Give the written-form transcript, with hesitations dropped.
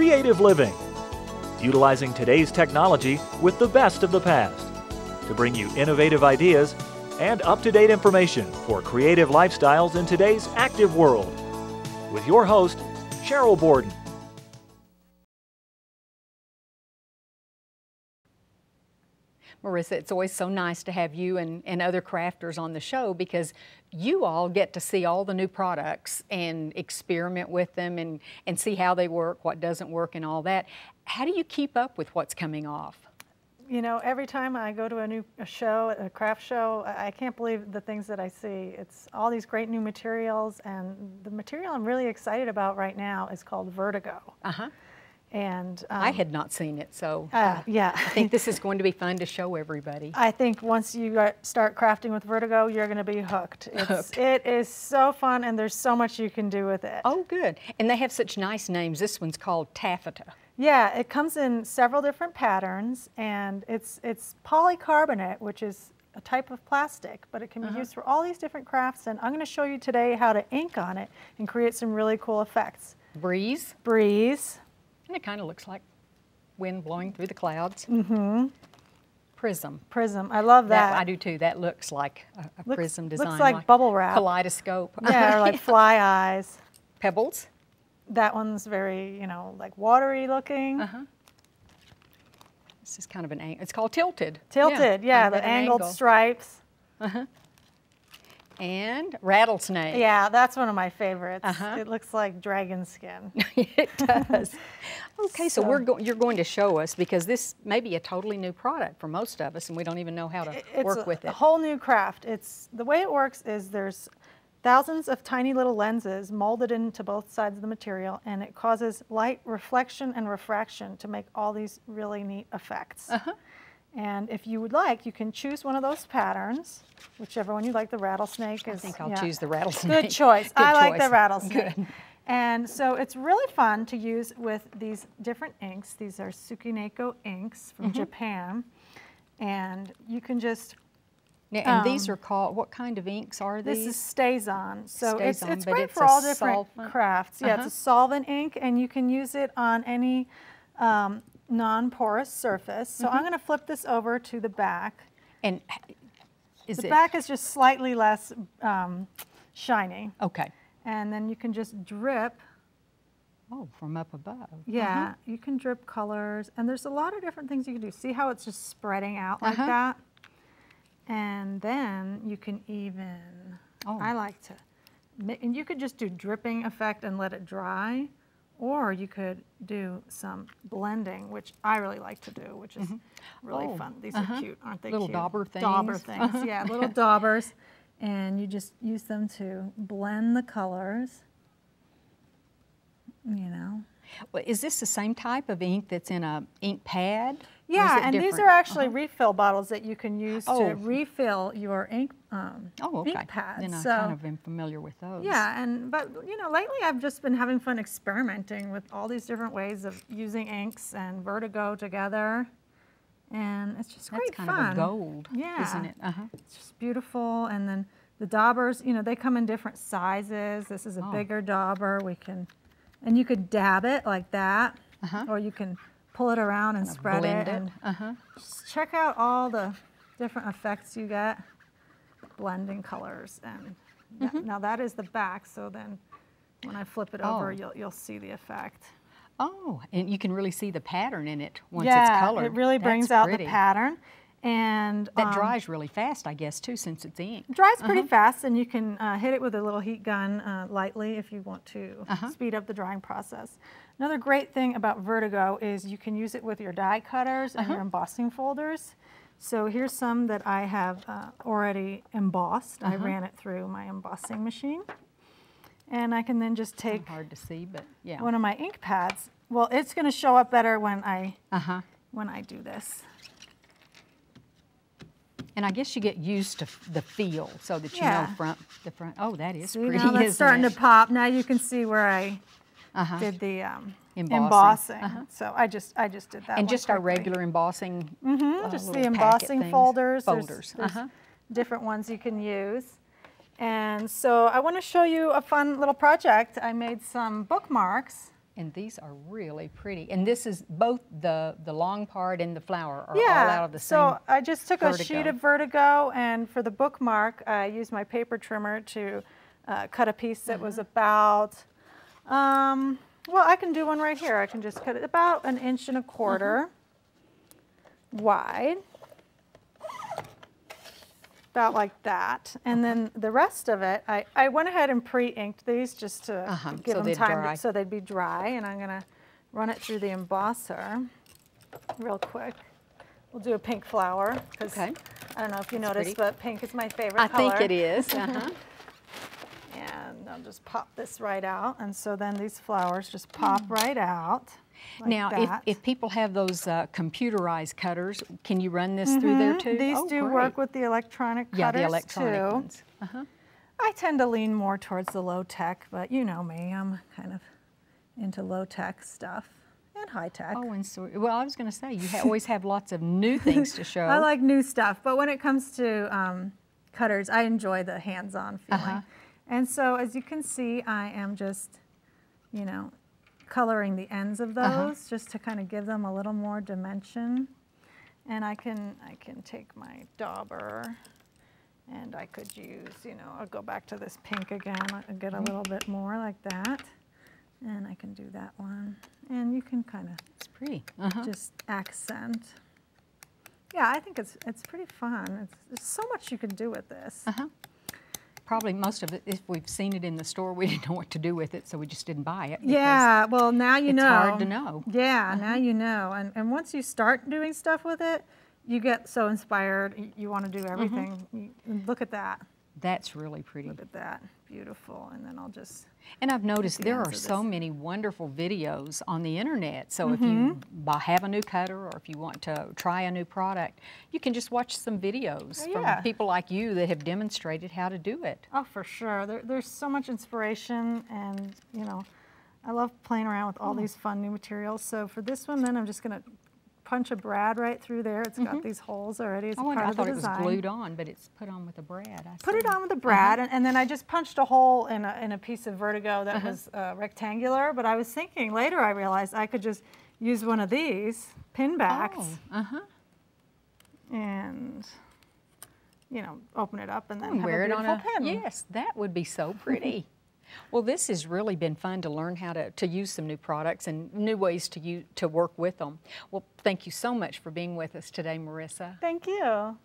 creative living, utilizing today's technology with the best of the past to bring you innovative ideas and up-to-date information for creative lifestyles in today's active world. With your host, Cheryl Borden. Marissa, it's always so nice to have you and other crafters on the show because you all get to see all the new products and experiment with them and see how they work, what doesn't work, and all that. How do you keep up with what's coming off? You know, every time I go to a show, a craft show, I can't believe the things that I see. It's all these great new materials, and the material I'm really excited about right now is called Vertigo. And I had not seen it, so yeah. I think this is going to be fun to show everybody. I think once you start crafting with Vertigo, you're going to be hooked. It is so fun, and there's so much you can do with it. Oh, good. And they have such nice names. This one's called Taffeta. Yeah, it comes in several different patterns, and it's polycarbonate, which is a type of plastic, but it can be used for all these different crafts, and I'm going to show you today how to ink on it and create some really cool effects. Breeze. Breeze. And it kind of looks like wind blowing through the clouds. Prism. Prism. I love that. I do too. That looks like a prism design. Looks like bubble wrap. Kaleidoscope. Yeah, or like fly eyes. Pebbles. That one's very, you know, like watery looking. This is kind of an angle. It's called tilted. Tilted, yeah, the angled stripes. And rattlesnake. Yeah, that's one of my favorites. It looks like dragon skin. It does. Okay, so you're going to show us, because this may be a totally new product for most of us, and we don't even know how to work with it. It's a whole new craft. The way it works is there's thousands of tiny little lenses molded into both sides of the material, and it causes light reflection and refraction to make all these really neat effects. And if you would like, you can choose one of those patterns, whichever one you like. The rattlesnake is. I think I'll choose the rattlesnake. Good choice. I like the choice. rattlesnake. Good. And so it's really fun to use with these different inks. These are Tsukineko inks from Japan, and you can just. Now, and these are called, what kind of inks are these? This is Stays-On. So it's but great it's for all different solvent? crafts. Yeah, it's a solvent ink, and you can use it on any non-porous surface. So I'm going to flip this over to the back. And the back is just slightly less shiny. Okay. And then you can just drip. Oh, from up above. Yeah, you can drip colors, and there's a lot of different things you can do. See how it's just spreading out like that? And then you can even, I like to, and you could just do dripping effect and let it dry, or you could do some blending, which I really like to do, which is really fun. These are cute, aren't they? Little cute? dauber things. Dauber things, yeah, little daubers. And you just use them to blend the colors, you know. Well, is this the same type of ink that's in a ink pad? Yeah, and these are actually refill bottles that you can use to refill your ink, ink pads. Then I kind of am familiar with those. Yeah, but you know, lately I've just been having fun experimenting with all these different ways of using inks and Vertigo together, and it's just great fun. That's kind of a gold, isn't it? It's just beautiful, and then the daubers, you know, they come in different sizes. This is a bigger dauber. And you could dab it like that, or you can pull it around and spread it. And just check out all the different effects you get, blending colors. And now that is the back, so then when I flip it over, you'll see the effect. Oh, and you can really see the pattern in it once it's colored. Yeah, it really brings out the pattern. And that dries really fast, I guess, too, since it's ink. It dries pretty fast, and you can hit it with a little heat gun lightly if you want to speed up the drying process. Another great thing about Vertigo is you can use it with your die cutters and your embossing folders. So here's some that I have already embossed. I ran it through my embossing machine. And I can then just take hard to see, but yeah, one of my ink pads. Well, it's going to show up better when I do this. And I guess you get used to the feel so that you know the front. Oh, that is pretty, now that's starting to pop. Now you can see where I did the embossing. So I just did that. And just our regular embossing. Just the embossing folders. There's different ones you can use. And so I want to show you a fun little project. I made some bookmarks. And these are really pretty. And this is both the long part and the flower are all out of the same so I just took Vertigo. a sheet of Vertigo, and for the bookmark, I used my paper trimmer to cut a piece that was about, well, I can do one right here. I can just cut it about 1.25 inches wide. About like that. And then the rest of it, I went ahead and pre-inked these just to give them time so they'd be dry. And I'm going to run it through the embosser real quick. We'll do a pink flower because I don't know if you noticed, but pink is my favorite color. I think it is. And I'll just pop this right out. And so then these flowers just pop right out. Like now, if people have those computerized cutters, can you run this through there too? These do work with the electronic cutters the electronic too. ones. I tend to lean more towards the low tech, but you know me, I'm kind of into low tech stuff and high tech. Oh, and so, well, I was going to say, you always have lots of new things to show. I like new stuff, but when it comes to cutters, I enjoy the hands-on feeling. And so as you can see, I am just, you know, coloring the ends of those just to kind of give them a little more dimension. And I can take my dauber and I could use, you know, I'll go back to this pink again and get a little bit more like that. And I can do that one. And you can kind of it's pretty. Just accent. Yeah, I think it's pretty fun. There's so much you can do with this. Probably most of it, if we've seen it in the store, we didn't know what to do with it, so we just didn't buy it. Yeah, well, now you know. It's hard to know. Yeah, now you know. And once you start doing stuff with it, you get so inspired. You want to do everything. Look at that. That's really pretty. Look at that. Beautiful. And then I'll just... And I've noticed there are so many wonderful videos on the internet. So if you have a new cutter or if you want to try a new product, you can just watch some videos from people like you that have demonstrated how to do it. Oh, for sure. There's so much inspiration, and you know, I love playing around with all these fun new materials. So for this one, then I'm just going to punch a brad right through there. It's got these holes already as a part of the design. I thought it was glued on, but it's put on with a brad. Put it on with a brad, and then I just punched a hole in a piece of Vertigo that was rectangular. But I was thinking later, I realized I could just use one of these pin backs and you know, open it up and then have wear a it on beautiful pin. Yes, that would be so pretty. Well, this has really been fun to learn how to use some new products and new ways to work with them. Well, thank you so much for being with us today, Marissa. Thank you.